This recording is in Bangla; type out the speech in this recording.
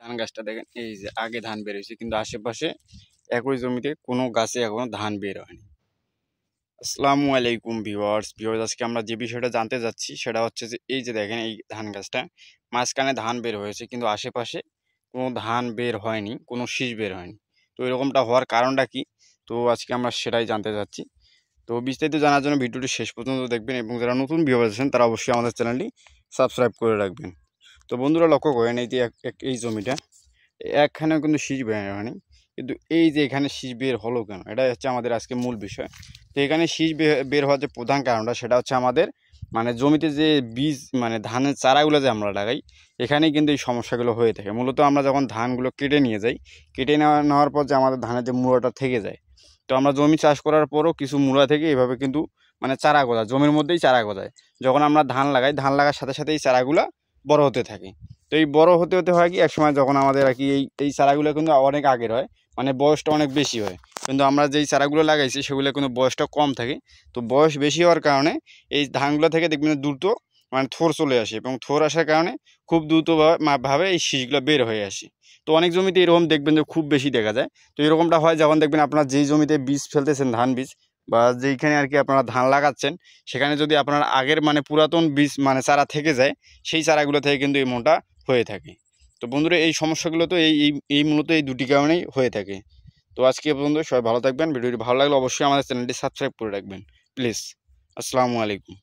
ধান গাছটা দেখেন, এই যে আগে ধান বের হয়েছে কিন্তু আশেপাশে একই জমিতে কোনো গাছে এখনো ধান বের হয়নি। আসসালামু আলাইকুম ভিউয়ার্স। আজকে আমরা যে বিষয়টা জানতে যাচ্ছি সেটা হচ্ছে যে এই যে দেখেন এই ধান গাছটা মাঝখানে ধান বের হয়েছে কিন্তু আশেপাশে কোনো ধান বের হয়নি, কোনো শীষ বের হয়নি। তো এরকমটা হওয়ার কারণটা কি? তো আজকে আমরা সেটাই জানতে চাচ্ছি। তো বিস্তারিত জানার জন্য ভিডিওটি শেষ পর্যন্ত দেখবেন এবং যারা নতুন ভিউয়ার্স আছেন তারা অবশ্যই আমাদের চ্যানেলটি সাবস্ক্রাইব করে রাখবেন। তো বন্ধুরা লক্ষ্য করেন এই যে এই জমিটা একখানেও কিন্তু শীষ বের হয়নি, কিন্তু এই যে এখানে শীষ বের হলো কেন, এটাই হচ্ছে আমাদের আজকে মূল বিষয়। তো এখানে শীষ বের হওয়ার যে প্রধান কারণটা সেটা হচ্ছে আমাদের মানে জমিতে যে বীজ মানে ধানের চারাগুলো যে আমরা লাগাই, এখানেই কিন্তু এই সমস্যাগুলো হয়ে থাকে। মূলত আমরা যখন ধানগুলো কেটে নিয়ে যাই, কেটে নেওয়ার পর যে আমাদের ধানের যে মূড়াটা থেকে যায়, তো আমরা জমি চাষ করার পরও কিছু মূড়া থেকে এভাবে কিন্তু মানে চারা গজায়, জমির মধ্যেই চারা গজায়। যখন আমরা ধান লাগাই, ধান লাগার সাথে সাথে এই চারাগুলো বড় হতে থাকে। তো এই বড় হতে হতে হয় কি, একসময় যখন আমাদের আর কি এই চারাগুলো কিন্তু অনেক আগের হয়, মানে বয়সটা অনেক বেশি হয়, কিন্তু আমরা যেই চারাগুলো লাগাইছি সেগুলো কিন্তু বয়সটা কম থাকে। তো বয়স বেশি হওয়ার কারণে এই ধানগুলো থেকে দেখবেন দ্রুত মানে থোর চলে আসে, এবং থোর আসার কারণে খুব দ্রুতভাবে এই শীষগুলো বের হয়ে আসে। তো অনেক জমিতে এরকম দেখবেন যে খুব বেশি দেখা যায়। তো এরকমটা হয় যখন দেখবেন আপনার যেই জমিতে বীজ ফেলতেছেন, ধান বীজ বা যেইখানে আর কি আপনারা ধান লাগাচ্ছেন, সেখানে যদি আপনার আগের মানে পুরাতন বীজ মানে চারা থেকে যায়, সেই চারাগুলো থেকে কিন্তু এমনটা হয়ে থাকে। তো বন্ধুরা এই সমস্যাগুলো তো এই মূলত এই দুটি কারণেই হয়ে থাকে। তো আজকে বন্ধু সবাই ভালো থাকবেন। ভিডিওটি ভালো লাগলে অবশ্যই আমাদের চ্যানেলটি সাবস্ক্রাইব করে রাখবেন প্লিজ। আসসালামু আলাইকুম।